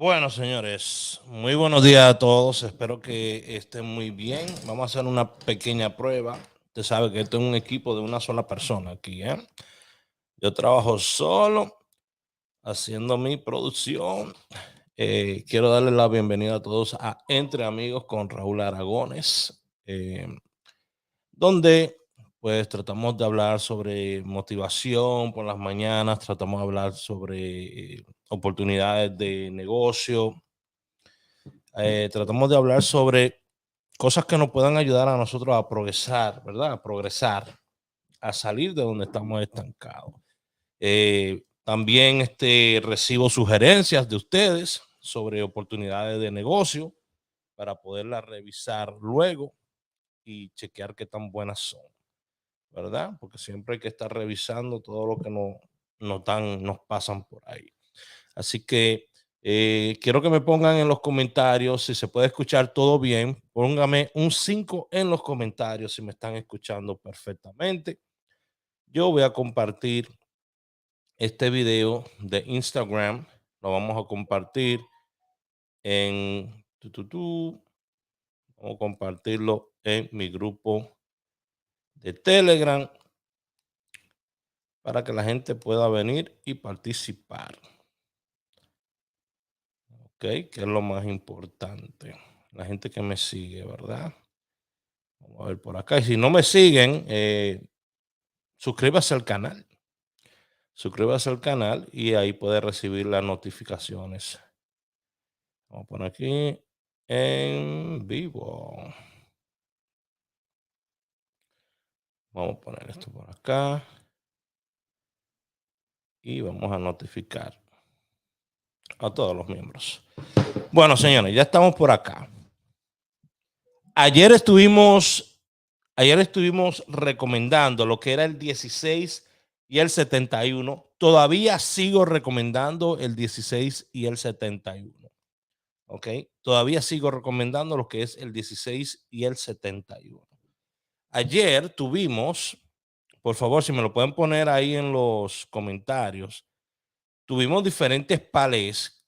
Bueno, señores, muy buenos días a todos. Espero que estén muy bien. Vamos a hacer una pequeña prueba. Usted sabe que esto es un equipo de una sola persona aquí, ¿eh? Yo trabajo solo haciendo mi producción. Quiero darle la bienvenida a todos a Entre Amigos con Raúl Aragones, donde pues tratamos de hablar sobre motivación por las mañanas, tratamos de hablar sobre oportunidades de negocio. Tratamos de hablar sobre cosas que nos puedan ayudar a nosotros a progresar, ¿verdad? A progresar, a salir de donde estamos estancados. También recibo sugerencias de ustedes sobre oportunidades de negocio para poderlas revisar luego y chequear qué tan buenas son, ¿verdad? Porque siempre hay que estar revisando todo lo que nos pasan por ahí. Así que quiero que me pongan en los comentarios si se puede escuchar todo bien. Póngame un 5 en los comentarios si me están escuchando perfectamente. Yo voy a compartir este video de Instagram. Lo vamos a compartir en Vamos a compartirlo en mi grupo de Telegram para que la gente pueda venir y participar. Ok, que es lo más importante. La gente que me sigue, ¿verdad? Vamos a ver por acá. Y si no me siguen, suscríbase al canal. Suscríbase al canal y ahí puede recibir las notificaciones. Vamos a poner aquí en vivo. Vamos a poner esto por acá. Y vamos a notificar a todos los miembros. Bueno, señores, ya estamos por acá. Ayer estuvimos recomendando lo que era el 16 y el 71. Todavía sigo recomendando el 16 y el 71. ¿Ok? Todavía sigo recomendando lo que es el 16 y el 71. Ayer tuvimos, por favor, si me lo pueden poner ahí en los comentarios, tuvimos diferentes palés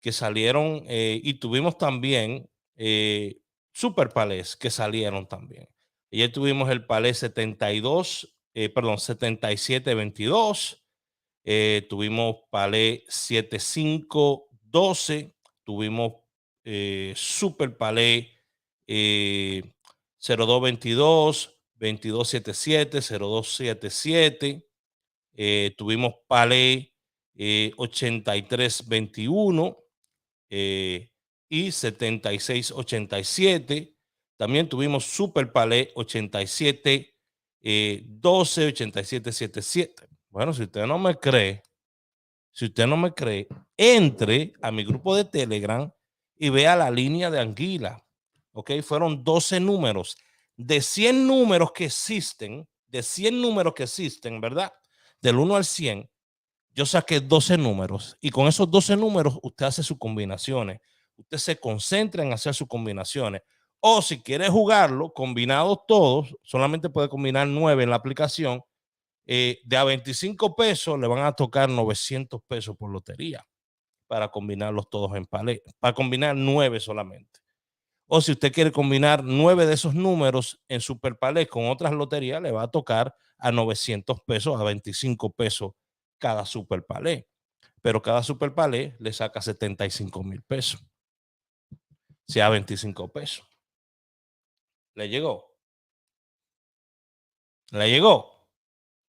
que salieron y tuvimos también super palés que salieron también. Ayer tuvimos el palé 7722, tuvimos palé 7512, tuvimos super palé 0222, 2277, 0277, tuvimos palé 8321 y 7687. También tuvimos Super Palé 87 12, 8777. Bueno, si usted no me cree, entre a mi grupo de Telegram y vea la línea de anguila. Ok, fueron 12 números. De 100 números que existen, ¿verdad? Del 1 al 100, yo saqué 12 números y con esos 12 números usted hace sus combinaciones. Usted se concentra en hacer sus combinaciones. O si quiere jugarlo, combinados todos, solamente puede combinar 9 en la aplicación. De a 25 pesos le van a tocar 900 pesos por lotería para combinarlos todos en palé, para combinar 9 solamente. O si usted quiere combinar 9 de esos números en Super Palé con otras loterías, le va a tocar a 900 pesos, a 25 pesos cada Super Palé. Pero cada Super Palé le saca 75,000 pesos. Si a 25 pesos. ¿Le llegó? ¿Le llegó?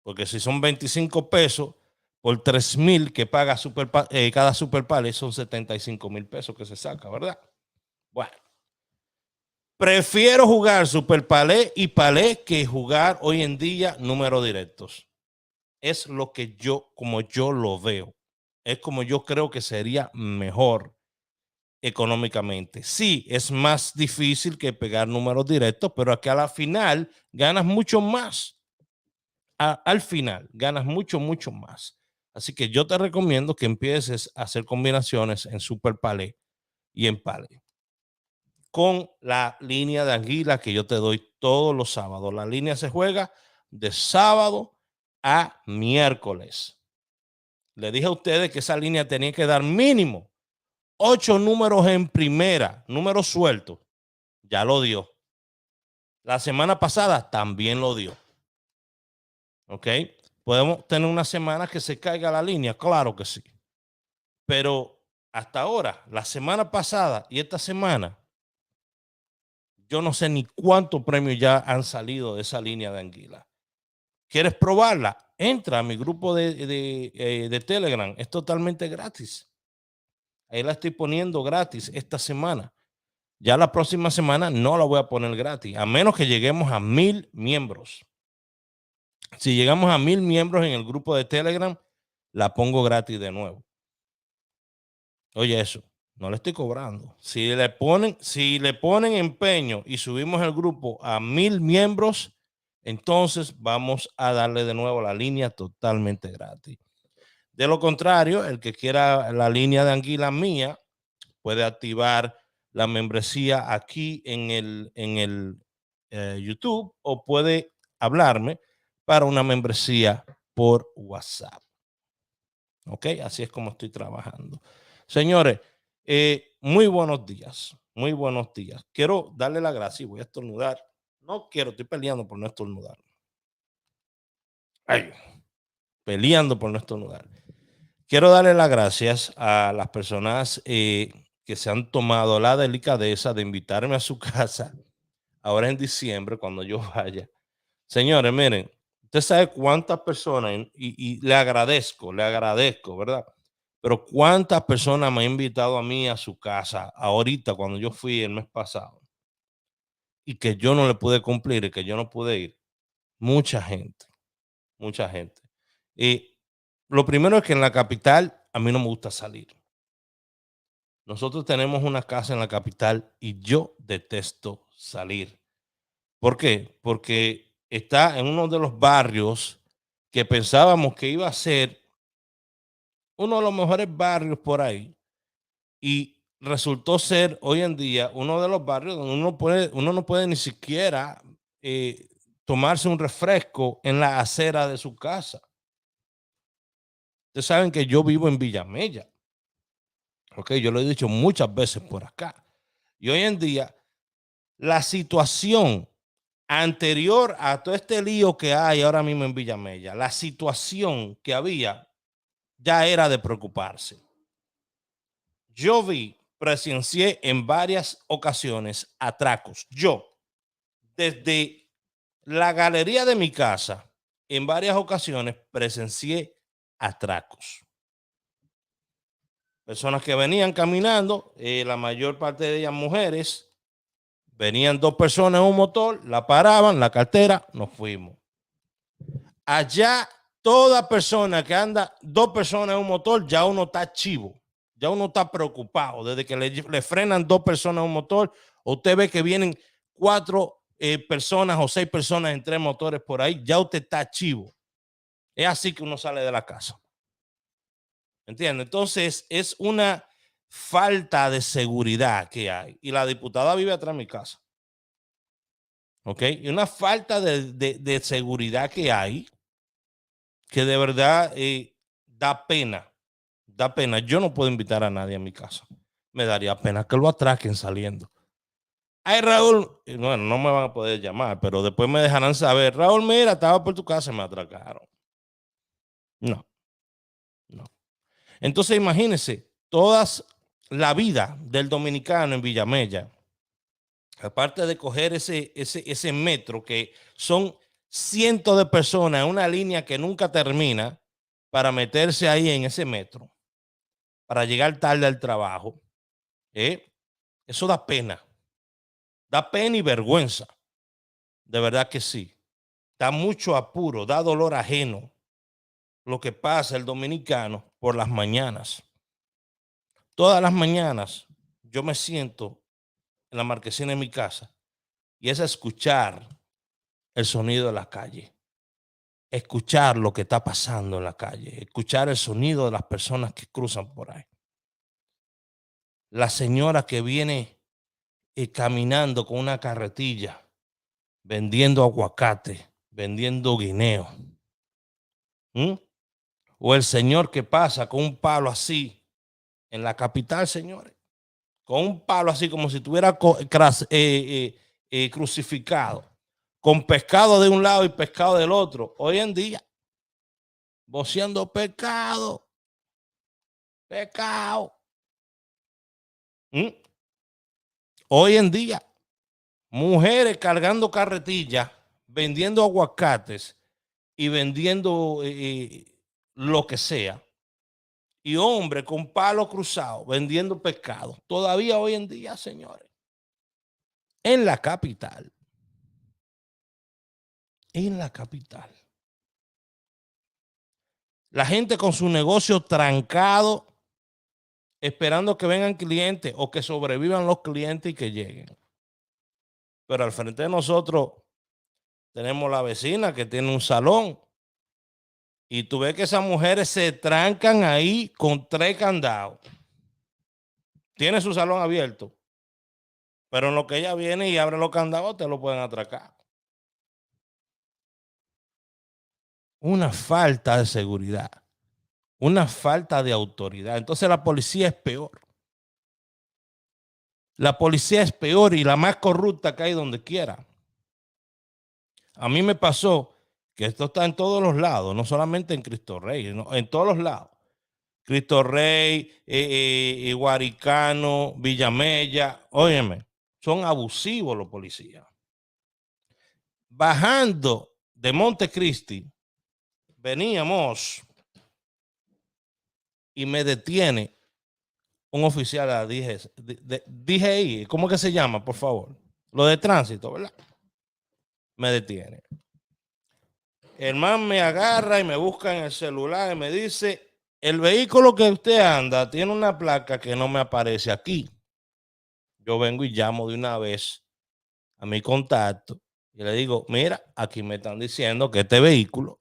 Porque si son 25 pesos por 3,000 que paga cada Super Palé, son 75,000 pesos que se saca, ¿verdad? Bueno. Prefiero jugar Super Palé y Palé que jugar hoy en día números directos. Es lo que como yo lo veo. Es como yo creo que sería mejor económicamente. Sí, es más difícil que pegar números directos, pero aquí a la final ganas mucho más. Al final ganas mucho, mucho más. Así que yo te recomiendo que empieces a hacer combinaciones en Super Palé y en Palé con la línea de anguila que yo te doy todos los sábados. La línea se juega de sábado a miércoles. Le dije a ustedes que esa línea tenía que dar mínimo 8 números en primera, números sueltos, ya lo dio. La semana pasada también lo dio. ¿Ok? ¿Podemos tener una semana que se caiga la línea? Claro que sí. Pero hasta ahora, la semana pasada y esta semana, yo no sé ni cuántos premios ya han salido de esa línea de anguila. ¿Quieres probarla? Entra a mi grupo de Telegram. Es totalmente gratis. Ahí la estoy poniendo gratis esta semana. Ya la próxima semana no la voy a poner gratis, a menos que lleguemos a 1000 miembros. Si llegamos a 1000 miembros en el grupo de Telegram, la pongo gratis de nuevo. Oye, eso, no le estoy cobrando. Si le ponen empeño y subimos el grupo a 1000 miembros, entonces vamos a darle de nuevo la línea totalmente gratis. De lo contrario, el que quiera la línea de anguila mía puede activar la membresía aquí en el YouTube, o puede hablarme para una membresía por WhatsApp. Ok, así es como estoy trabajando. Señores, muy buenos días, muy buenos días. Quiero darle la gracia y voy a estornudar. No quiero, estoy peleando por no estornudar. Ay, peleando por no estornudar. Quiero darle las gracias a las personas que se han tomado la delicadeza de invitarme a su casa ahora en diciembre, cuando yo vaya. Señores, miren, usted sabe cuántas personas, y le agradezco, ¿verdad? Pero cuántas personas me han invitado a mí a su casa ahorita, cuando yo fui el mes pasado, y que yo no le pude cumplir y que yo no pude ir. Mucha gente, mucha gente. Y lo primero es que en la capital a mí no me gusta salir. Nosotros tenemos una casa en la capital y yo detesto salir. ¿Por qué? Porque está en uno de los barrios que pensábamos que iba a ser uno de los mejores barrios por ahí, y resultó ser hoy en día uno de los barrios donde uno no puede ni siquiera eh, tomarse un refresco en la acera de su casa. Ustedes saben que yo vivo en Villamella. Ok, yo lo he dicho muchas veces por acá. Y hoy en día, la situación anterior a todo este lío que hay ahora mismo en Villamella, la situación que había ya era de preocuparse. Yo presencié en varias ocasiones atracos. Yo, desde la galería de mi casa, en varias ocasiones presencié atracos. Personas que venían caminando, la mayor parte de ellas mujeres, venían dos personas en un motor, la paraban, la cartera, nos fuimos. Allá, toda persona que anda, dos personas en un motor, ya uno está chivo, ya uno está preocupado. Desde que le frenan dos personas en un motor, usted ve que vienen cuatro personas o 6 personas en 3 motores por ahí, ya usted está chivo. Es así que uno sale de la casa. ¿Entiende? Entonces, es una falta de seguridad que hay. Y la diputada vive atrás de mi casa. ¿Ok? Y una falta de seguridad que hay, que de verdad da pena. Da pena. Yo no puedo invitar a nadie a mi casa. Me daría pena que lo atraquen saliendo. Ay, Raúl, bueno, no me van a poder llamar, pero después me dejarán saber. Raúl, mira, estaba por tu casa y me atracaron. No, no. Entonces, imagínense, toda la vida del dominicano en Villamella, aparte de coger ese metro, que son cientos de personas en una línea que nunca termina, para meterse ahí en ese metro, para llegar tarde al trabajo, eso da pena y vergüenza, de verdad que sí. Da mucho apuro, da dolor ajeno lo que pasa el dominicano por las mañanas. Todas las mañanas yo me siento en la marquesina de mi casa y es escuchar el sonido de la calle, escuchar lo que está pasando en la calle, escuchar el sonido de las personas que cruzan por ahí. La señora que viene caminando con una carretilla, vendiendo aguacate, vendiendo guineo. ¿Mm? O el señor que pasa con un palo así, en la capital, señores, con un palo así como si estuviera crucificado, con pescado de un lado y pescado del otro. Hoy en día, voceando pecado, pecado. ¿Mm? Hoy en día, mujeres cargando carretillas, vendiendo aguacates y vendiendo lo que sea. Y hombres con palo cruzado vendiendo pescado. Todavía hoy en día, señores. En la capital. En la capital. La gente con su negocio trancado, esperando que vengan clientes o que sobrevivan los clientes y que lleguen. Pero al frente de nosotros tenemos la vecina que tiene un salón. Y tú ves que esas mujeres se trancan ahí con 3 candados. Tiene su salón abierto. Pero en lo que ella viene y abre los candados, te lo pueden atracar. Una falta de seguridad. Una falta de autoridad. Entonces la policía es peor. La policía es peor y la más corrupta que hay donde quiera. A mí me pasó que esto está en todos los lados, no solamente en Cristo Rey, no, en todos los lados. Cristo Rey, Guaricano, Villamella, óyeme, son abusivos los policías. Bajando de Montecristi, veníamos y me detiene un oficial de la DGI, ¿cómo que se llama, por favor? Lo de tránsito, ¿verdad? Me detiene. El man me agarra y me busca en el celular y me dice, el vehículo que usted anda tiene una placa que no me aparece aquí. Yo vengo y llamo de una vez a mi contacto y le digo, mira, aquí me están diciendo que este vehículo,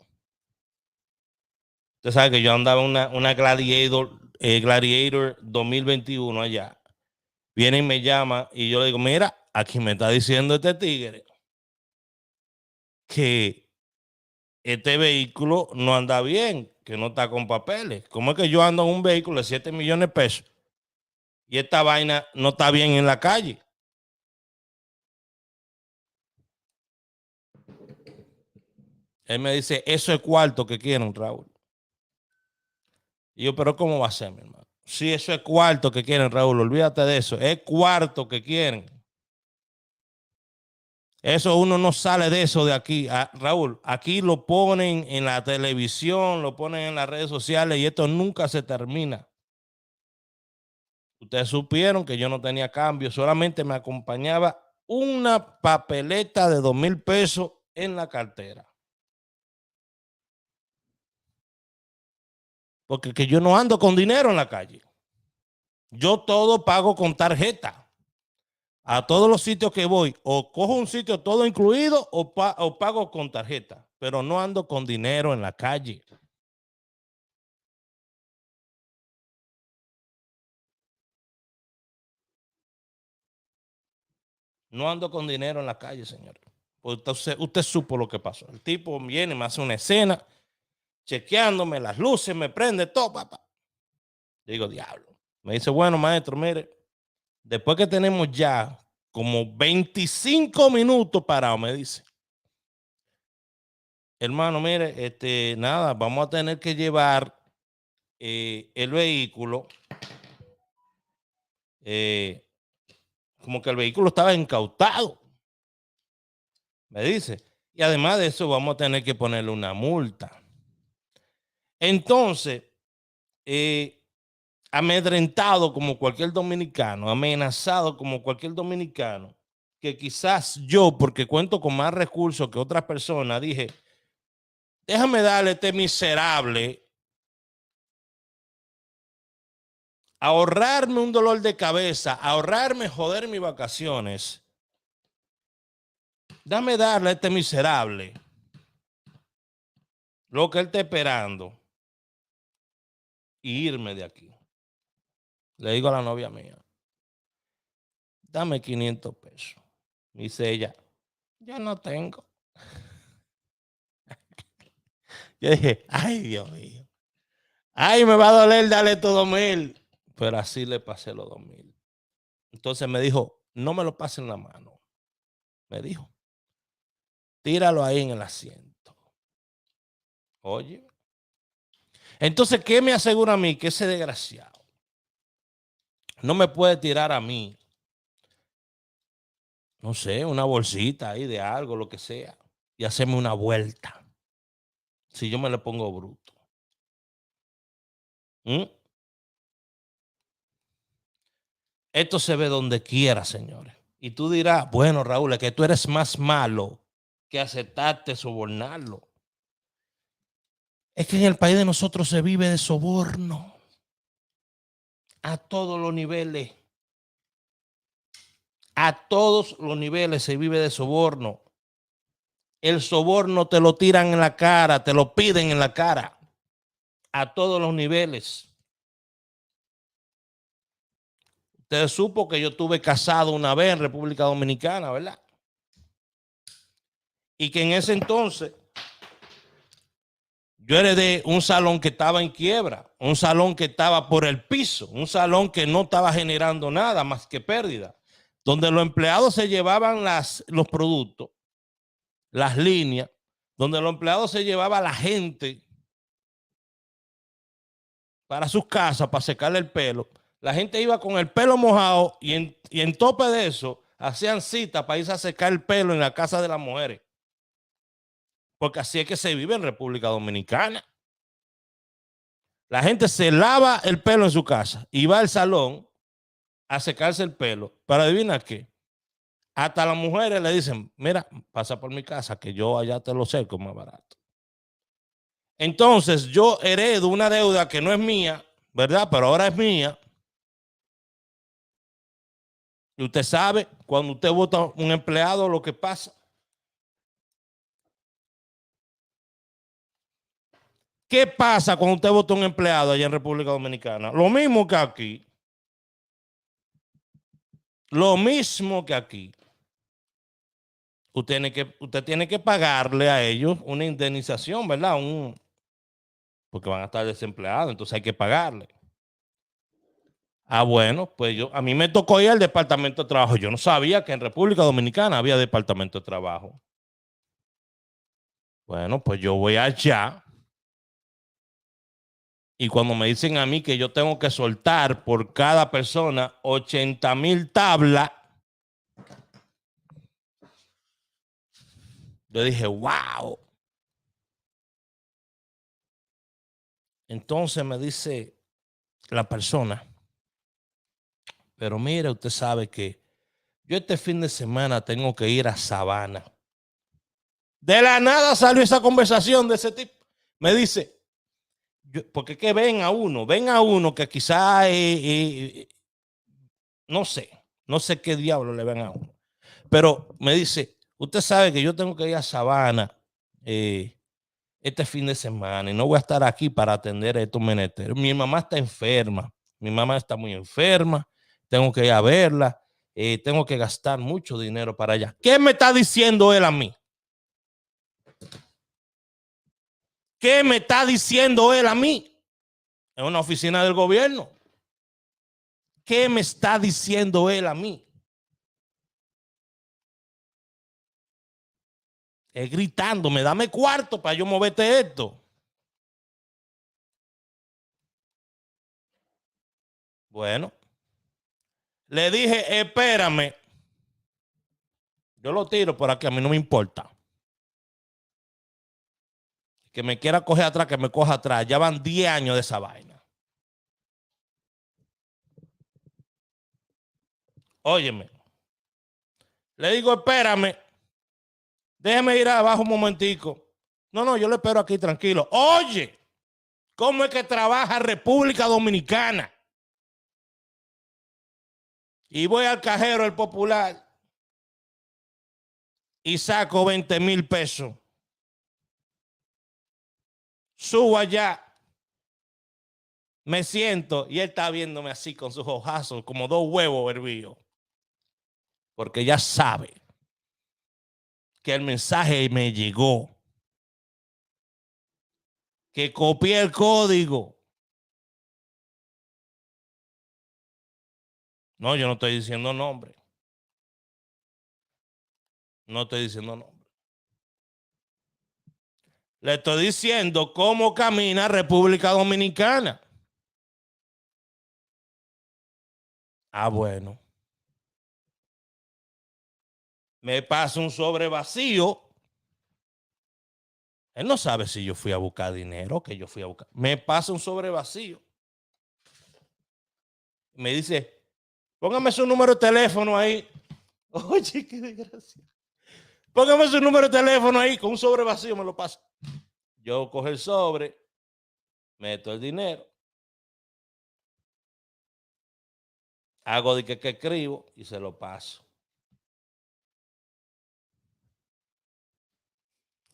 usted sabe que yo andaba una Gladiator 2021 allá. Viene y me llama y yo le digo, mira, aquí me está diciendo este tigre que este vehículo no anda bien, que no está con papeles. ¿Cómo es que yo ando en un vehículo de 7 millones de pesos y esta vaina no está bien en la calle? Él me dice, eso es cuarto que quieren, Raúl. Y yo, pero ¿cómo va a ser, mi hermano? Sí, eso es cuarto que quieren, Raúl, olvídate de eso. Es cuarto que quieren. Eso uno no sale de eso de aquí. Raúl, aquí lo ponen en la televisión, lo ponen en las redes sociales y esto nunca se termina. Ustedes supieron que yo no tenía cambio, solamente me acompañaba una papeleta de 2,000 pesos en la cartera. Porque que yo no ando con dinero en la calle. Yo todo pago con tarjeta. A todos los sitios que voy, o cojo un sitio todo incluido o pago con tarjeta. Pero no ando con dinero en la calle. No ando con dinero en la calle, señor. Pues usted supo lo que pasó. El tipo viene, me hace una escena, chequeándome las luces, me prende todo, papá. Digo, diablo. Me dice, bueno, maestro, mire, después que tenemos ya como 25 minutos parados, me dice, hermano, mire, nada, vamos a tener que llevar el vehículo, eh, como que el vehículo estaba incautado, me dice. Y además de eso, vamos a tener que ponerle una multa. Entonces, amedrentado como cualquier dominicano, amenazado como cualquier dominicano, que quizás yo, porque cuento con más recursos que otras personas, dije, déjame darle a este miserable, ahorrarme un dolor de cabeza, ahorrarme joder mis vacaciones. Dame darle a este miserable lo que él está esperando y irme de aquí. Le digo a la novia mía, dame 500 pesos. Me dice ella, yo no tengo. Yo dije, ay, Dios mío. Ay, me va a doler darle todo 1,000. Pero así le pasé los 2,000. Entonces me dijo, no me lo pasen en la mano. Me dijo, tíralo ahí en el asiento. Oye. Entonces, ¿qué me asegura a mí? Que ese desgraciado no me puede tirar a mí, no sé, una bolsita ahí de algo, lo que sea, y hacerme una vuelta. Si yo me le pongo bruto. ¿Mm? Esto se ve donde quiera, señores. Y tú dirás, bueno, Raúl, es que tú eres más malo que aceptarte sobornarlo. Es que en el país de nosotros se vive de soborno a todos los niveles. A todos los niveles se vive de soborno. El soborno te lo tiran en la cara, te lo piden en la cara. A todos los niveles. Usted supo que yo estuve casado una vez en República Dominicana, ¿verdad? Y que en ese entonces yo heredé un salón que estaba en quiebra, un salón que estaba por el piso, un salón que no estaba generando nada más que pérdida, donde los empleados se llevaban los productos, las líneas, donde los empleados se llevaban a la gente para sus casas, para secarle el pelo. La gente iba con el pelo mojado y en tope de eso hacían cita para irse a secar el pelo en la casa de las mujeres. Porque así es que se vive en República Dominicana. La gente se lava el pelo en su casa y va al salón a secarse el pelo. Pero adivina qué. Hasta las mujeres le dicen, mira, pasa por mi casa que yo allá te lo seco más barato. Entonces yo heredo una deuda que no es mía, ¿verdad? Pero ahora es mía. Y usted sabe, cuando usted vota un empleado, lo que pasa. ¿Qué pasa cuando usted vota un empleado allá en República Dominicana? Lo mismo que aquí. Lo mismo que aquí. Usted tiene que pagarle a ellos una indemnización, ¿verdad? Porque van a estar desempleados, entonces hay que pagarle. Ah, bueno, pues a mí me tocó ir al Departamento de Trabajo. Yo no sabía que en República Dominicana había Departamento de Trabajo. Bueno, pues yo voy allá y cuando me dicen a mí que yo tengo que soltar por cada persona 80,000 tablas, yo dije, wow. Entonces me dice la persona, pero mire, usted sabe que yo este fin de semana tengo que ir a Sabana. De la nada salió esa conversación de ese tipo. Me dice, porque que ven a uno que quizá, no sé qué diablo le ven a uno. Pero me dice, usted sabe que yo tengo que ir a Sabana este fin de semana y no voy a estar aquí para atender a estos menesteres. Mi mamá está enferma, mi mamá está muy enferma, tengo que ir a verla, tengo que gastar mucho dinero para allá. ¿Qué me está diciendo él a mí? ¿Qué me está diciendo él a mí? En una oficina del gobierno. ¿Qué me está diciendo él a mí? Es gritándome, dame cuarto para yo moverte esto. Bueno, le dije, espérame. Yo lo tiro por aquí, a mí no me importa. Que me quiera coger atrás, que me coja atrás. Ya van 10 años de esa vaina. Óyeme. Le digo, espérame. Déjeme ir abajo un momentico. No, yo le espero aquí tranquilo. Oye, ¿cómo es que trabaja República Dominicana? Y voy al cajero, el Popular, y saco 20,000 pesos. Subo allá, me siento y él está viéndome así con sus ojazos, como dos huevos hervidos. Porque ya sabe que el mensaje me llegó, que copié el código No, yo no estoy diciendo nombre. No estoy diciendo nombre. Le estoy diciendo cómo camina República Dominicana. Ah, bueno. Me pasa un sobre vacío. Él no sabe si yo fui a buscar dinero, que yo fui a buscar. Me pasa un sobre vacío. Me dice, póngame su número de teléfono ahí. Oye, qué desgracia. Póngame su número de teléfono ahí con un sobre vacío, me lo pasa. Yo cojo el sobre, meto el dinero, hago de que escribo y se lo paso.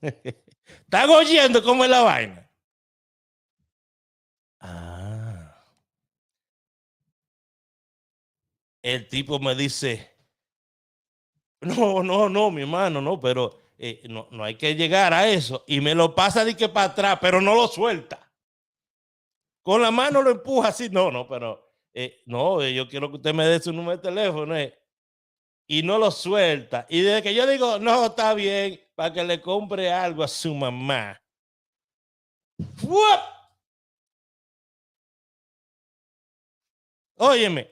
¿Están oyendo cómo es la vaina? Ah. El tipo me dice, no, mi hermano, no, pero no hay que llegar a eso. Y me lo pasa de que para atrás, pero no lo suelta. Con la mano lo empuja así, pero no, yo quiero que usted me dé su número de teléfono. Y no lo suelta. Y desde que yo digo, no, está bien, para que le compre algo a su mamá. ¡Fuap! Óyeme,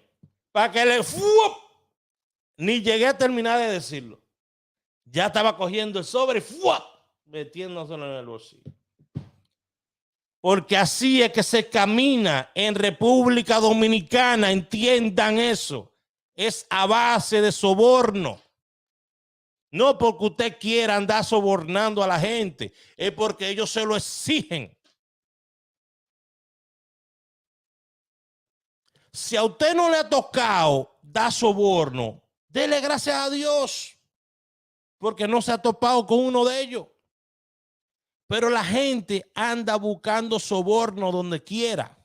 para que le... ¡Fuap! Ni llegué a terminar de decirlo. Ya estaba cogiendo el sobre y ¡fuap! Metiéndoselo en el bolsillo. Porque así es que se camina en República Dominicana, entiendan eso. Es a base de soborno. No porque usted quiera andar sobornando a la gente, es porque ellos se lo exigen. Si a usted no le ha tocado dar soborno, dele gracias a Dios, porque no se ha topado con uno de ellos. Pero la gente anda buscando soborno donde quiera.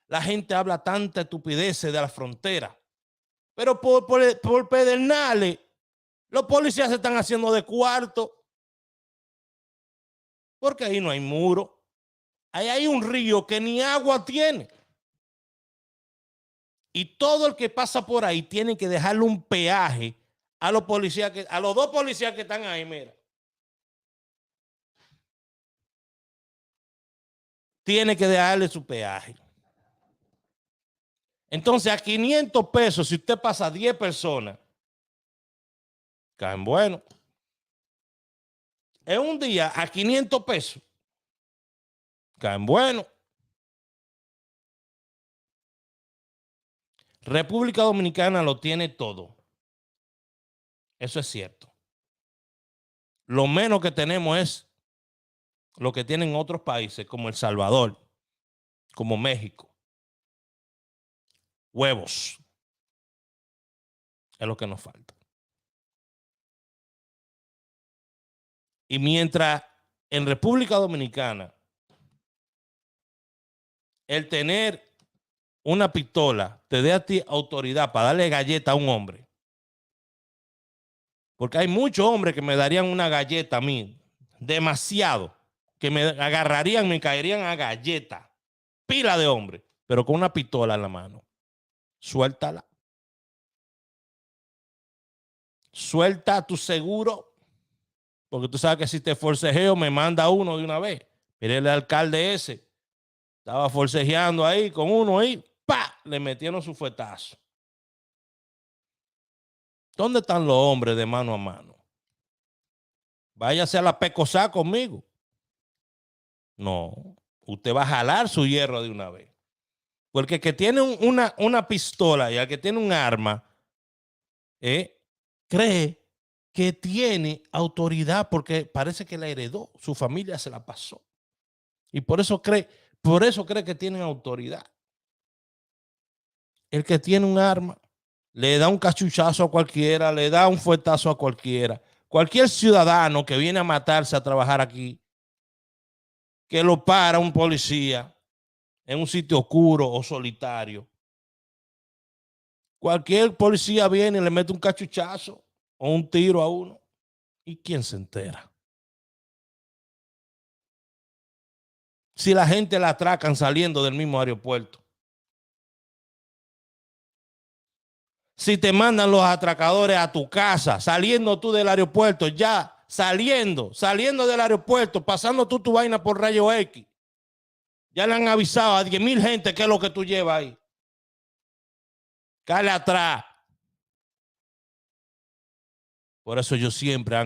La gente habla tanta estupidez de la frontera. Pero por Pedernales, los policías se están haciendo de cuarto, porque ahí no hay muro. Ahí hay un río que ni agua tiene. Y todo el que pasa por ahí tiene que dejarle un peaje a los policías, a los dos policías que están ahí, mira. Tiene que dejarle su peaje. Entonces, a 500 pesos, si usted pasa 10 personas, caen bueno. En un día, a 500 pesos, caen bueno. República Dominicana lo tiene todo. Eso es cierto. Lo menos que tenemos es lo que tienen otros países, como El Salvador, como México. Huevos. Es lo que nos falta. Y mientras en República Dominicana el tener una pistola te dé a ti autoridad para darle galleta a un hombre, porque hay muchos hombres que me darían una galleta a mí, demasiado, que me agarrarían, me caerían a galleta, pila de hombres, pero con una pistola en la mano. Suéltala. Suelta tu seguro, porque tú sabes que si te forcejeo me manda uno de una vez. Mire el alcalde ese, estaba forcejeando ahí con uno ahí, ¡pa! Le metieron su fuetazo. ¿Dónde están los hombres de mano a mano? Váyase a la pecosá conmigo. No, usted va a jalar su hierro de una vez. Porque el que tiene una pistola y el que tiene un arma, cree que tiene autoridad porque parece que la heredó, su familia se la pasó. Y por eso cree que tienen autoridad. El que tiene un arma le da un cachuchazo a cualquiera, le da un fuetazo a cualquiera. Cualquier ciudadano que viene a matarse a trabajar aquí, que lo para un policía en un sitio oscuro o solitario, cualquier policía viene y le mete un cachuchazo o un tiro a uno. ¿Y quién se entera? Si la gente la atracan saliendo del mismo aeropuerto. si te mandan los atracadores a tu casa, saliendo tú del aeropuerto, ya saliendo del aeropuerto, pasando tú tu vaina por rayo X? Ya le han avisado a 10,000 gente qué es lo que tú llevas ahí. Cale atrás. Por eso yo siempre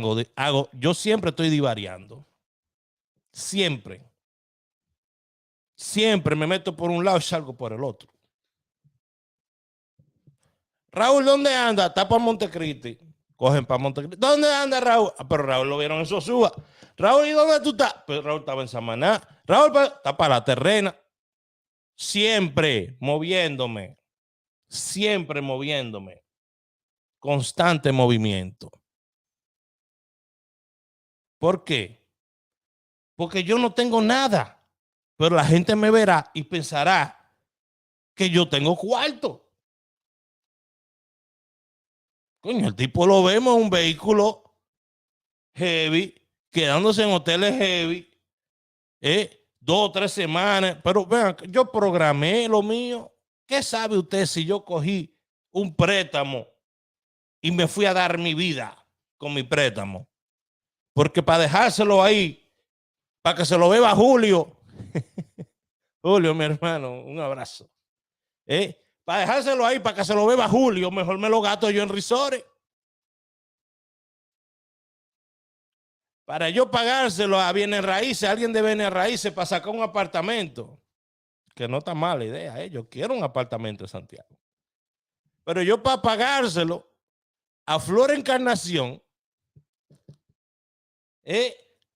yo siempre estoy divariando. Siempre. Siempre me meto por un lado y salgo por el otro. Raúl, ¿dónde anda? Está para Montecristi. Cogen para Montecristi. ¿Dónde anda Raúl? Ah, pero Raúl lo vieron en Sosúa. Raúl, ¿y dónde tú estás? Pero Raúl estaba en Samaná. Raúl está para la terrena. Siempre moviéndome. Siempre moviéndome. Constante movimiento. ¿Por qué? Porque yo no tengo nada. Pero la gente me verá y pensará que yo tengo cuarto. Coño, el tipo lo vemos en un vehículo heavy, quedándose en hoteles heavy, 2 o 3 semanas. Pero vean, yo programé lo mío. ¿Qué sabe usted si yo cogí un préstamo y me fui a dar mi vida con mi préstamo? Porque para dejárselo ahí, para que se lo beba Julio, Julio, mi hermano, un abrazo. Para dejárselo ahí, para que se lo beba Julio, mejor me lo gasto yo en risores. Para yo pagárselo a bienes raíces, a alguien de bienes raíces para sacar un apartamento, que no está mala idea, yo quiero un apartamento en Santiago. Pero yo para pagárselo a Flor Encarnación,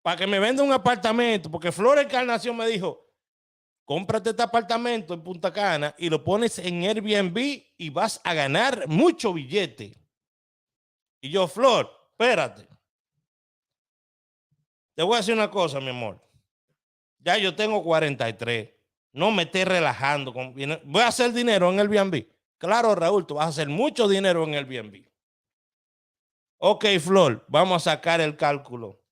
para que me venda un apartamento, porque Flor Encarnación me dijo, cómprate este apartamento en Punta Cana y lo pones en Airbnb y vas a ganar mucho billete. Y yo, Flor, espérate. Te voy a decir una cosa, mi amor. Ya yo tengo 43. No me estés relajando. Voy a hacer dinero en Airbnb. Claro, Raúl, tú vas a hacer mucho dinero en Airbnb. Ok, Flor, vamos a sacar el cálculo.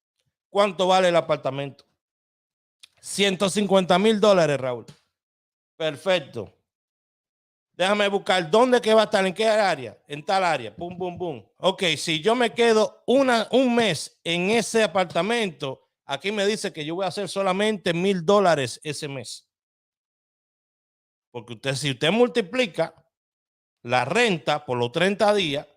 ¿Cuánto vale el apartamento? $150,000, Raúl. Perfecto. Déjame buscar dónde que va a estar, en qué área, en tal área. Pum, pum, pum. Ok, si yo me quedo un mes en ese apartamento, aquí me dice que yo voy a hacer solamente $1,000 ese mes. Porque si usted multiplica la renta por los 30 días,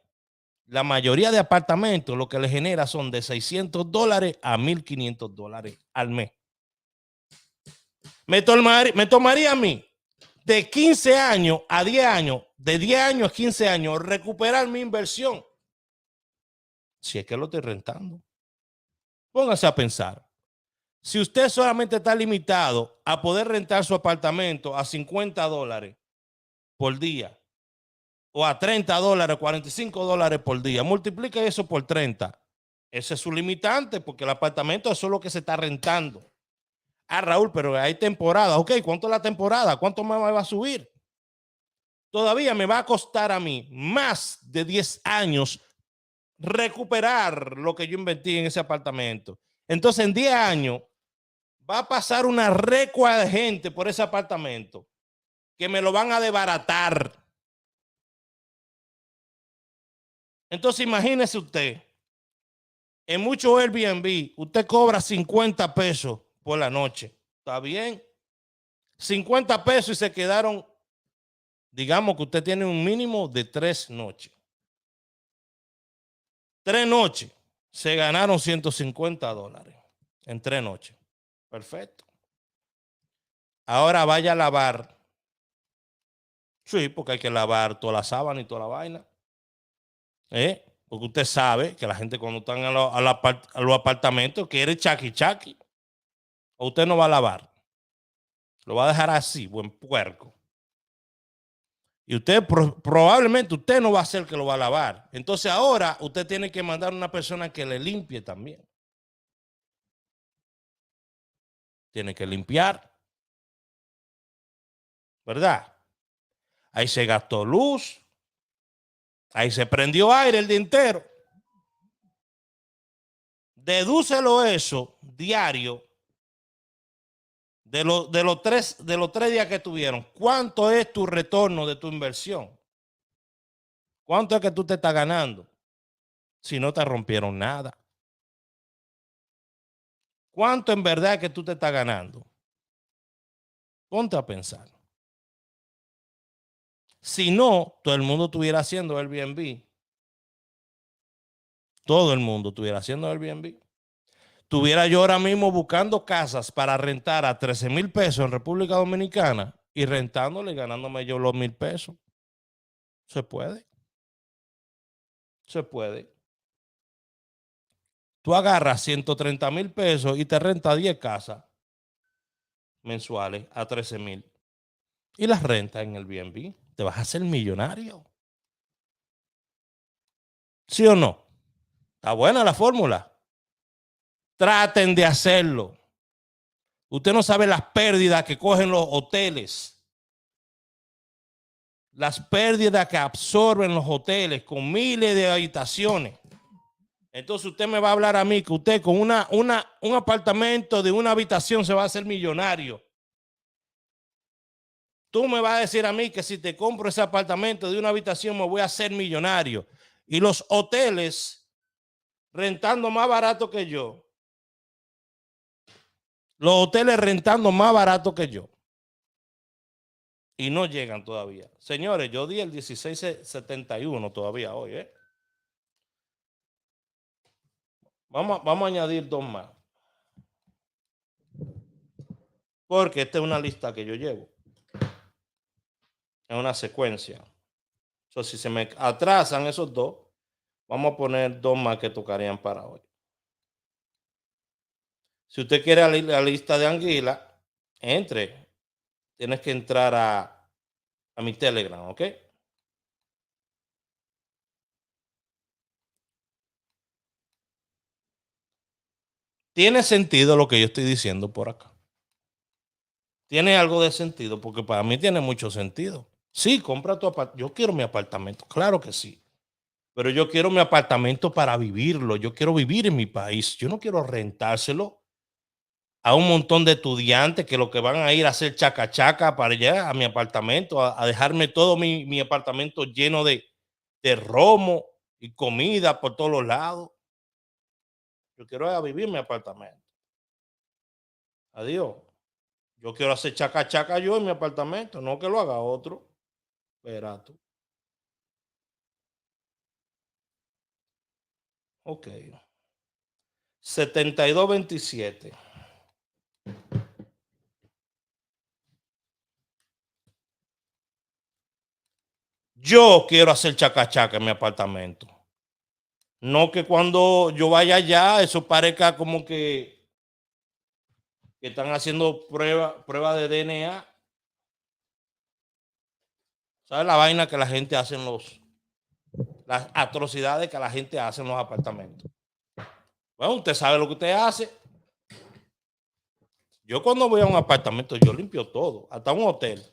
la mayoría de apartamentos lo que le genera son de $600 a $1,500 al mes. Me tomaría a mí de 15 años a 10 años, de 10 años a 15 años, recuperar mi inversión. Si es que lo estoy rentando. Póngase a pensar. Si usted solamente está limitado a poder rentar su apartamento a $50 por día, o a $30, $45 por día, multiplique eso por 30. Ese es su limitante, porque el apartamento eso es lo que se está rentando. Ah, Raúl, pero hay temporada. Ok, ¿cuánto es la temporada? ¿Cuánto más va a subir? Todavía me va a costar a mí más de 10 años recuperar lo que yo invertí en ese apartamento. Entonces, en 10 años va a pasar una recua de gente por ese apartamento que me lo van a desbaratar. Entonces, imagínese usted, en muchos Airbnb, usted cobra 50 pesos por la noche. ¿Está bien? 50 pesos y se quedaron, digamos que usted tiene un mínimo de 3 noches. 3 noches, se ganaron $150 en 3 noches. Perfecto. Ahora vaya a lavar. Sí, porque hay que lavar toda la sábana y toda la vaina. Porque usted sabe que la gente cuando están a los apartamentos quiere chaki. O usted no va a lavar. Lo va a dejar así, buen puerco. Y usted probablemente usted no va a ser el que lo va a lavar. Entonces ahora usted tiene que mandar a una persona que le limpie también. Tiene que limpiar. ¿Verdad? Ahí se gastó luz. Ahí se prendió aire el día entero. Dedúcelo eso diario de los 3 días que tuvieron. ¿Cuánto es tu retorno de tu inversión? ¿Cuánto es que tú te estás ganando? Si no te rompieron nada. ¿Cuánto en verdad es que tú te estás ganando? Ponte a pensar. Si no, todo el mundo estuviera haciendo Airbnb. Todo el mundo estuviera haciendo Airbnb. Tuviera yo ahora mismo buscando casas para rentar a 13,000 pesos en República Dominicana y rentándole y ganándome yo los 1,000 pesos. Se puede. Se puede. Tú agarras 130,000 pesos y te rentas 10 casas mensuales a 13,000 y las rentas en el Airbnb. Te vas a hacer millonario. ¿Sí o no? Está buena la fórmula. Traten de hacerlo. Usted no sabe las pérdidas que cogen los hoteles. Las pérdidas que absorben los hoteles con miles de habitaciones. Entonces usted me va a hablar a mí que usted con un apartamento de una habitación se va a hacer millonario. Tú me vas a decir a mí que si te compro ese apartamento de una habitación me voy a hacer millonario. Y los hoteles rentando más barato que yo. Los hoteles rentando más barato que yo. Y no llegan todavía. Señores, yo di el 1671 todavía hoy, ¿eh? Vamos a añadir dos más. Porque esta es una lista que yo llevo. Es una secuencia. Si se me atrasan esos dos, vamos a poner dos más que tocarían para hoy. Si usted quiere la lista de anguila, entre. Tienes que entrar a mi Telegram, ¿ok? Tiene sentido lo que yo estoy diciendo por acá. Tiene algo de sentido, porque para mí tiene mucho sentido. Sí, compra tu apartamento. Yo quiero mi apartamento, claro que sí. Pero yo quiero mi apartamento para vivirlo. Yo quiero vivir en mi país. Yo no quiero rentárselo a un montón de estudiantes que lo que van a ir a hacer chaca chaca para allá a mi apartamento, a dejarme todo mi apartamento lleno de romo y comida por todos los lados. Yo quiero vivir en mi apartamento. Adiós. Yo quiero hacer chaca chaca yo en mi apartamento, no que lo haga otro. Verá tú. Ok. 7227. Yo quiero hacer chaca chaca en mi apartamento. No que cuando yo vaya allá, eso parezca como que están haciendo prueba de DNA. ¿Sabes la vaina que la gente hace en las atrocidades que la gente hace en los apartamentos? Bueno, usted sabe lo que usted hace. Yo cuando voy a un apartamento, yo limpio todo, hasta un hotel.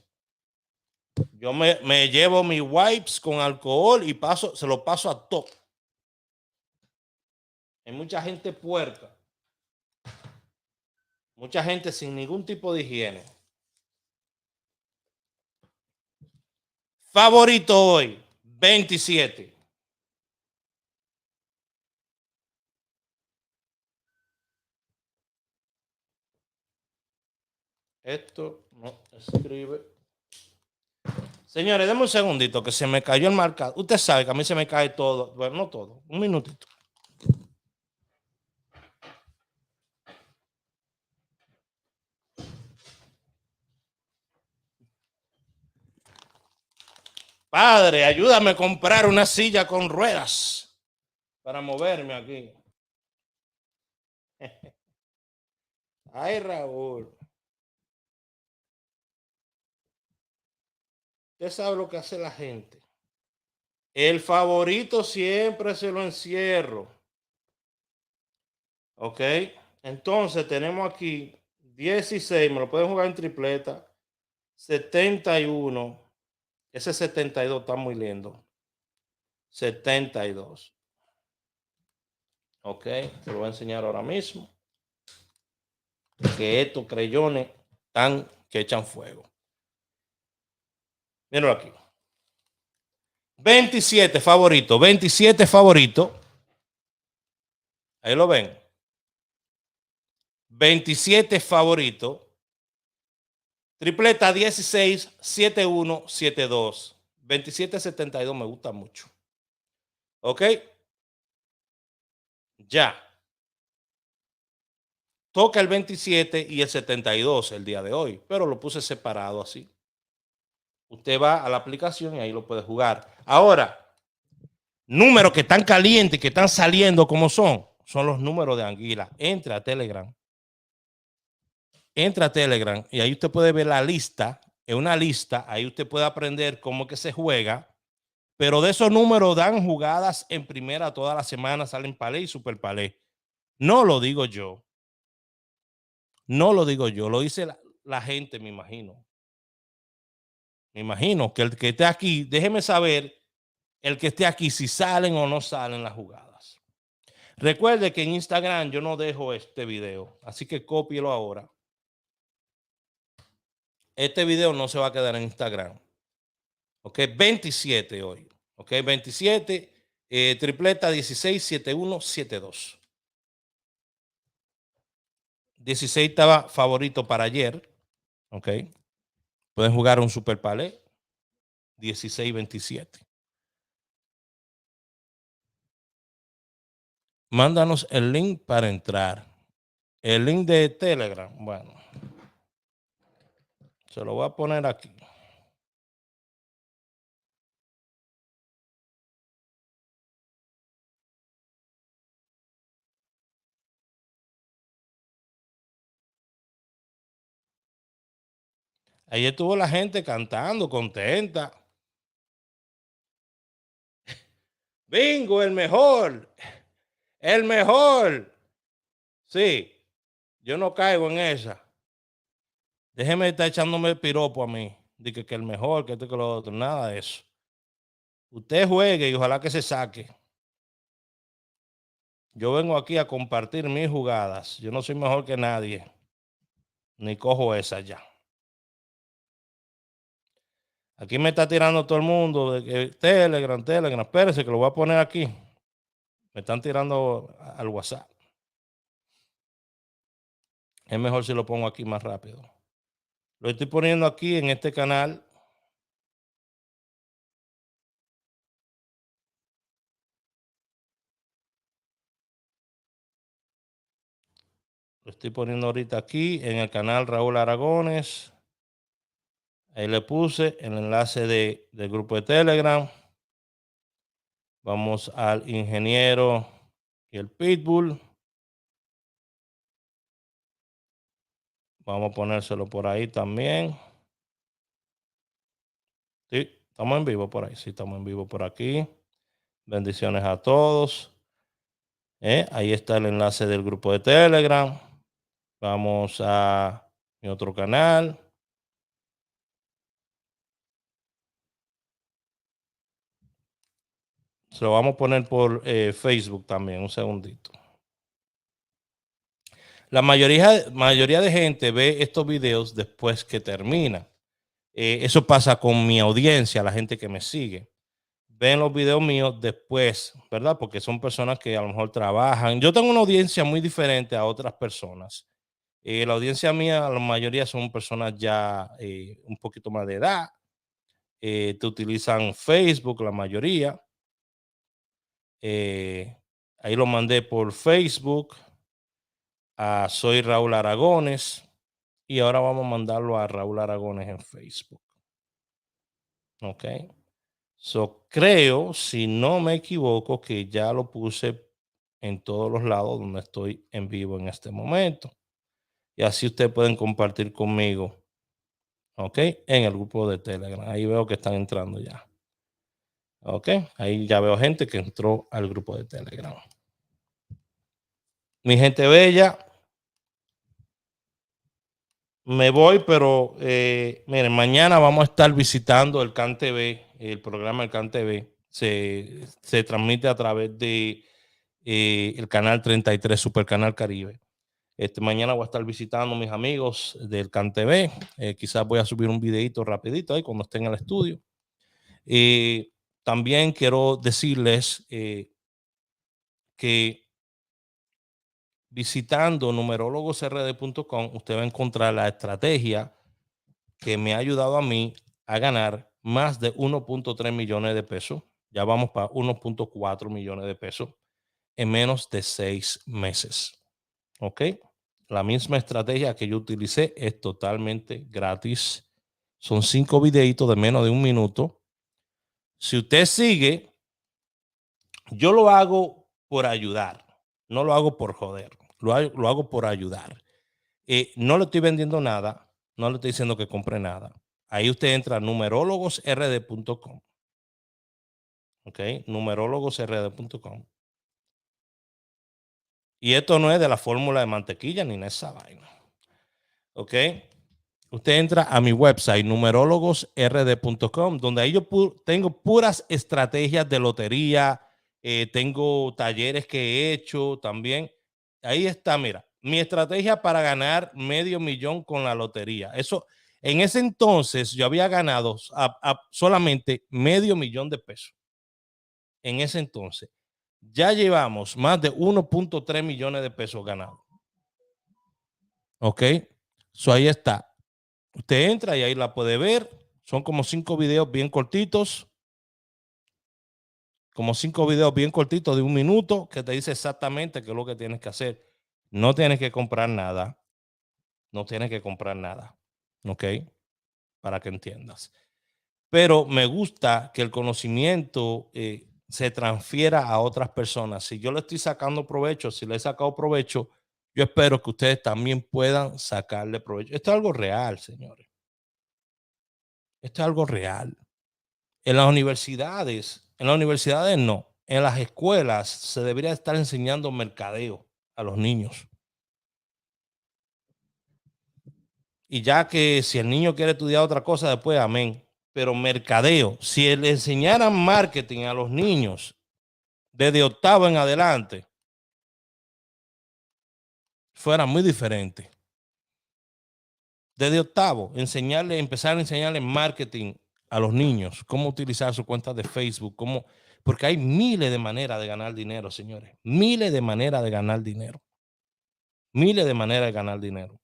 Yo me llevo mis wipes con alcohol y se lo paso a todo. Hay mucha gente puerca. Mucha gente sin ningún tipo de higiene. Favorito hoy, 27. Esto no escribe. Señores, denme un segundito que se me cayó el marcador. Usted sabe que a mí se me cae todo. Bueno, no todo. Un minutito. Padre, ayúdame a comprar una silla con ruedas para moverme aquí. Ay, Raúl. Usted sabe lo que hace la gente. El favorito siempre se lo encierro. Ok. Entonces tenemos aquí 16. Me lo pueden jugar en tripleta. 71. Ese 72 está muy lindo. 72. Ok. Te lo voy a enseñar ahora mismo. Que estos creyones están que echan fuego. Míralo aquí. 27 favorito, 27 favorito. Ahí lo ven. 27 favorito. Tripleta 16, 71, 72. 27, 72 me gusta mucho. ¿Ok? Ya. Toca el 27 y el 72 el día de hoy, pero lo puse separado así. Usted va a la aplicación y ahí lo puede jugar. Ahora, números que están calientes, que están saliendo como son los números de Anguila. Entra a Telegram. Entra a Telegram y ahí usted puede ver la lista. En una lista, ahí usted puede aprender cómo que se juega. Pero de esos números dan jugadas en primera toda la semana, salen palé y super palé. No lo digo yo. No lo digo yo, lo dice la gente, me imagino. Me imagino que el que esté aquí, déjeme saber, el que esté aquí, si salen o no salen las jugadas. Recuerde que en Instagram yo no dejo este video, así que cópielo ahora. Este video no se va a quedar en Instagram. Ok, 27 hoy. Ok, 27, tripleta 16, 71, 72. 16 estaba favorito para ayer. Ok, pueden jugar un super palé. 16, 27. Mándanos el link para entrar. El link de Telegram, bueno, se lo voy a poner aquí. Ahí estuvo la gente cantando, contenta. Bingo, el mejor. El mejor. Sí, yo no caigo en esa. Déjeme estar echándome el piropo a mí. Dice que el mejor, que esto, que lo otro. Nada de eso. Usted juegue y ojalá que se saque. Yo vengo aquí a compartir mis jugadas. Yo no soy mejor que nadie. Ni cojo esa ya. Aquí me está tirando todo el mundo de que Telegram. Espérese que lo voy a poner aquí. Me están tirando al WhatsApp. Es mejor si lo pongo aquí más rápido. Lo estoy poniendo aquí en este canal. Lo estoy poniendo ahorita aquí en el canal Raúl Aragones. Ahí le puse el enlace del grupo de Telegram. Vamos al ingeniero y el Pitbull. Vamos a ponérselo por ahí también. Sí, estamos en vivo por ahí. Sí, estamos en vivo por aquí. Bendiciones a todos. Ahí está el enlace del grupo de Telegram. Vamos a mi otro canal. Se lo vamos a poner por Facebook también, un segundito. La mayoría de gente ve estos videos después que termina. Eso pasa con mi audiencia, la gente que me sigue. Ven los videos míos después, ¿verdad? Porque son personas que a lo mejor trabajan. Yo tengo una audiencia muy diferente a otras personas. La audiencia mía, la mayoría son personas ya un poquito más de edad. Te utilizan Facebook, la mayoría. Ahí lo mandé por Facebook. Soy Raúl Aragones. Y ahora vamos a mandarlo a Raúl Aragones en Facebook. Ok. Creo, si no me equivoco, que ya lo puse en todos los lados donde estoy en vivo en este momento. Y así ustedes pueden compartir conmigo. Ok. En el grupo de Telegram. Ahí veo que están entrando ya. Ok. Ahí ya veo gente que entró al grupo de Telegram. Mi gente bella. Me voy, pero miren, mañana vamos a estar visitando el CAN TV, el programa del CAN TV. Se transmite a través de el canal 33, Super Canal Caribe. Mañana voy a estar visitando a mis amigos del CAN TV. Quizás voy a subir un videito rapidito ahí cuando esté en el estudio. también quiero decirles que visitando numerologosrd.com usted va a encontrar la estrategia que me ha ayudado a mí a ganar más de 1.3 millones de pesos. Ya vamos para 1.4 millones de pesos en menos de 6 meses. ¿Ok? La misma estrategia que yo utilicé es totalmente gratis. Son 5 videitos de menos de 1 minuto. Si usted sigue, yo lo hago por ayudar. No lo hago por joder. Lo hago por ayudar. No le estoy vendiendo nada. No le estoy diciendo que compre nada. Ahí usted entra a numerologosrd.com. ¿Ok? Numerologosrd.com. Y esto no es de la fórmula de mantequilla ni de esa vaina. ¿Ok? Usted entra a mi website, numerologosrd.com, donde ahí yo tengo puras estrategias de lotería, tengo talleres que he hecho también. Ahí está, mira, mi estrategia para ganar $500,000 con la lotería. Eso, en ese entonces yo había ganado solamente $500,000 de pesos. En ese entonces. Ya llevamos más de 1.3 millones de pesos ganados. ¿Ok? So ahí está. Usted entra y ahí la puede ver. Son como 5 videos bien cortitos. Como 5 videos bien cortitos de 1 minuto que te dice exactamente qué es lo que tienes que hacer. No tienes que comprar nada. No tienes que comprar nada. ¿Ok? Para que entiendas. Pero me gusta que el conocimiento se transfiera a otras personas. Si yo le estoy sacando provecho, si le he sacado provecho, yo espero que ustedes también puedan sacarle provecho. Esto es algo real, señores. Esto es algo real. En las universidades no. En las escuelas se debería estar enseñando mercadeo a los niños. Y ya que si el niño quiere estudiar otra cosa después, amén. Pero mercadeo, si le enseñaran marketing a los niños desde octavo en adelante, fuera muy diferente. Desde octavo, empezar a enseñarle marketing a los niños, cómo utilizar su cuenta de Facebook, porque hay miles de maneras de ganar dinero, señores. Miles de maneras de ganar dinero. Miles de maneras de ganar dinero.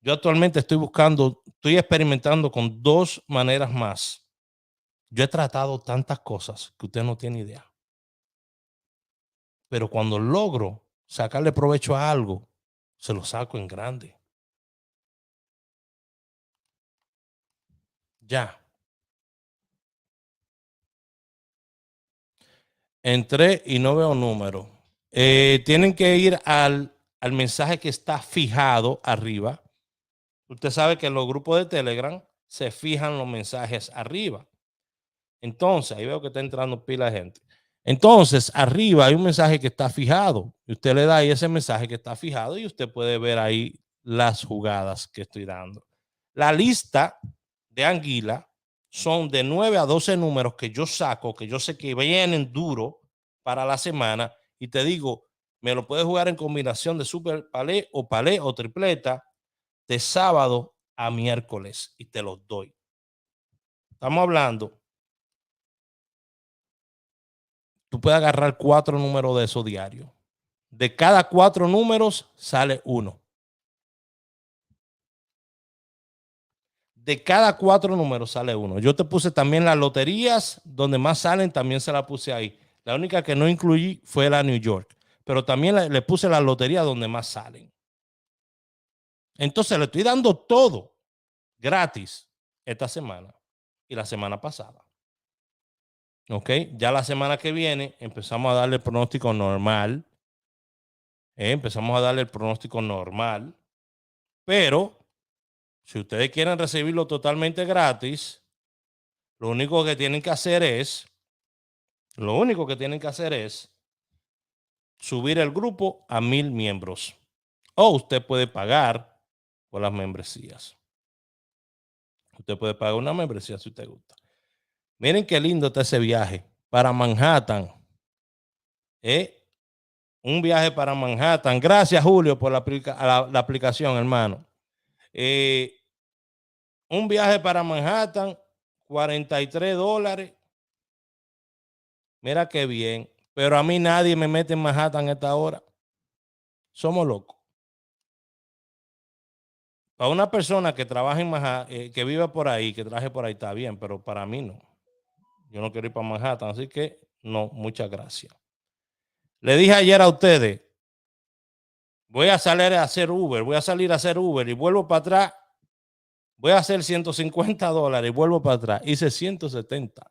Yo actualmente estoy experimentando con 2 maneras más. Yo he tratado tantas cosas que usted no tiene idea. Pero cuando logro sacarle provecho a algo, se lo saco en grande. Ya. Entré y no veo número. Tienen que ir al mensaje que está fijado arriba. Usted sabe que en los grupos de Telegram se fijan los mensajes arriba. Entonces, ahí veo que está entrando pila de gente. Entonces, arriba hay un mensaje que está fijado. Y usted le da ahí ese mensaje que está fijado y usted puede ver ahí las jugadas que estoy dando. La lista de Anguila son de 9 a 12 números que yo saco, que yo sé que vienen duro para la semana. Y te digo, me lo puedes jugar en combinación de super palé o tripleta de sábado a miércoles y te los doy. Estamos hablando. Tú puedes agarrar 4 números de esos diarios. De cada 4 números sale uno. De cada 4 números sale uno. Yo te puse también las loterías, donde más salen, también se la puse ahí. La única que no incluí fue la New York. Pero también le puse la lotería donde más salen. Entonces le estoy dando todo gratis esta semana y la semana pasada. ¿Ok? Ya la semana que viene empezamos a darle el pronóstico normal. Empezamos a darle el pronóstico normal. Pero si ustedes quieren recibirlo totalmente gratis, lo único que tienen que hacer es subir el grupo a 1,000 miembros. O usted puede pagar por las membresías. Usted puede pagar una membresía si usted gusta. Miren qué lindo está ese viaje para Manhattan. Un viaje para Manhattan. Gracias, Julio, por la aplicación, hermano. Un viaje para Manhattan, $43. Mira qué bien. Pero a mí nadie me mete en Manhattan a esta hora. Somos locos. Para una persona que trabaja en Manhattan, que vive por ahí, que trabaje por ahí, está bien, pero para mí no. Yo no quiero ir para Manhattan, así que no, muchas gracias. Le dije ayer a ustedes, voy a salir a hacer Uber y vuelvo para atrás. Voy a hacer $150 y vuelvo para atrás. Hice 170.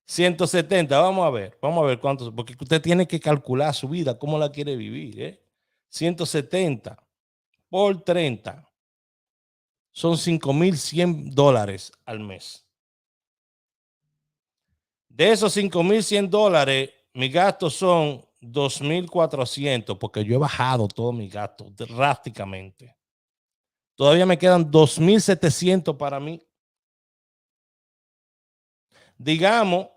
170, vamos a ver cuántos, porque usted tiene que calcular su vida, cómo la quiere vivir. 170 por 30 son $5,100 al mes. De esos $5,100, mis gastos son 2,400, porque yo he bajado todos mis gastos drásticamente. Todavía me quedan 2,700 para mí. Digamos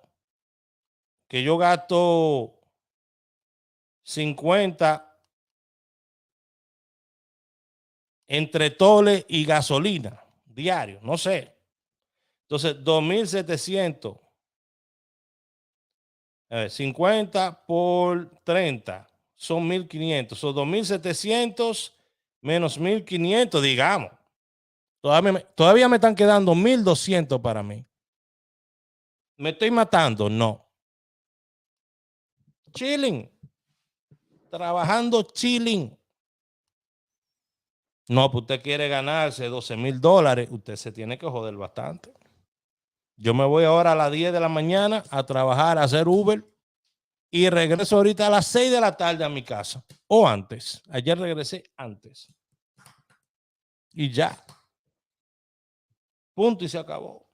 que yo gasto 50 entre tole y gasolina diario, no sé. Entonces, 2,700, 50 por 30 son 1,500. Son 2,700 menos 1,500, digamos. Todavía me están quedando 1,200 para mí. ¿Me estoy matando? No. Chilling. Trabajando chilling. No, pues usted quiere ganarse $12,000, usted se tiene que joder bastante. Yo me voy ahora a las 10 de la mañana a trabajar, a hacer Uber y regreso ahorita a las 6 de la tarde a mi casa. O antes. Ayer regresé antes. Y ya. Punto y se acabó.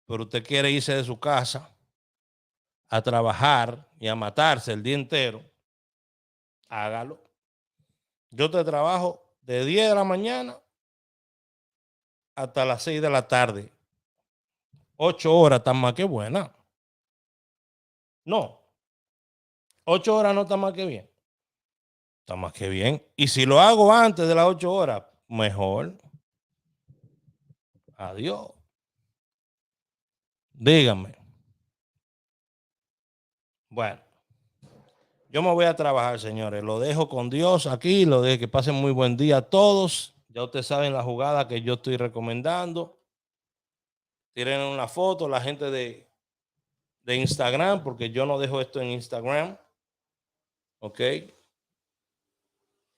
Pero usted quiere irse de su casa a trabajar y a matarse el día entero. Hágalo. Yo te trabajo de 10 de la mañana hasta las 6 de la tarde. 8 horas están más que buena. No. 8 horas no está más que bien. Está más que bien. Y si lo hago antes de las 8 horas, mejor. Adiós. Dígame. Bueno, yo me voy a trabajar, señores. Lo dejo con Dios aquí. Lo dejo que pasen muy buen día a todos. Ya ustedes saben la jugada que yo estoy recomendando. Tiren una foto, la gente de Instagram, porque yo no dejo esto en Instagram. Ok.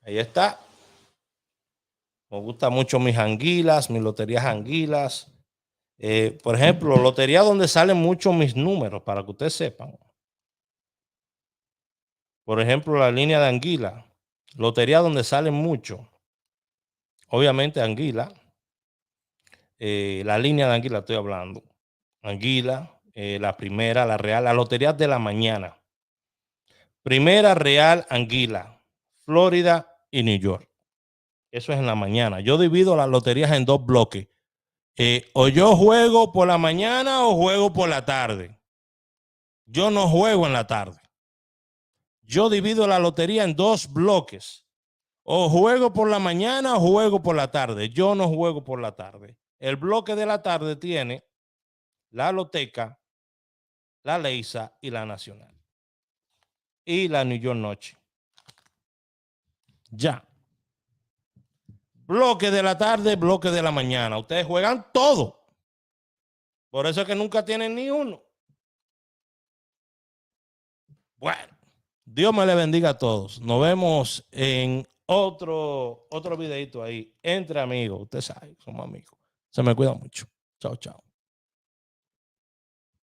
Ahí está. Me gustan mucho mis anguilas, mis loterías anguilas. Por ejemplo, lotería donde salen muchos mis números, para que ustedes sepan. Por ejemplo, la línea de anguila. Lotería donde salen mucho. Obviamente anguila. La línea de anguila estoy hablando. Anguila, la primera, la real, la lotería de la mañana. Primera, real, anguila. Florida y New York. Eso es en la mañana. Yo divido las loterías en dos bloques. O yo juego por la mañana o juego por la tarde. Yo no juego en la tarde. Yo divido la lotería en dos bloques. O juego por la mañana o juego por la tarde. Yo no juego por la tarde. El bloque de la tarde tiene la Loteca, la Leisa y la Nacional. Y la New York Noche. Ya. Bloque de la tarde, bloque de la mañana. Ustedes juegan todo. Por eso es que nunca tienen ni uno. Bueno, Dios me le bendiga a todos. Nos vemos en otro videito ahí. Entre amigos. Ustedes saben, somos amigos. Se me cuida mucho. Chao, chao.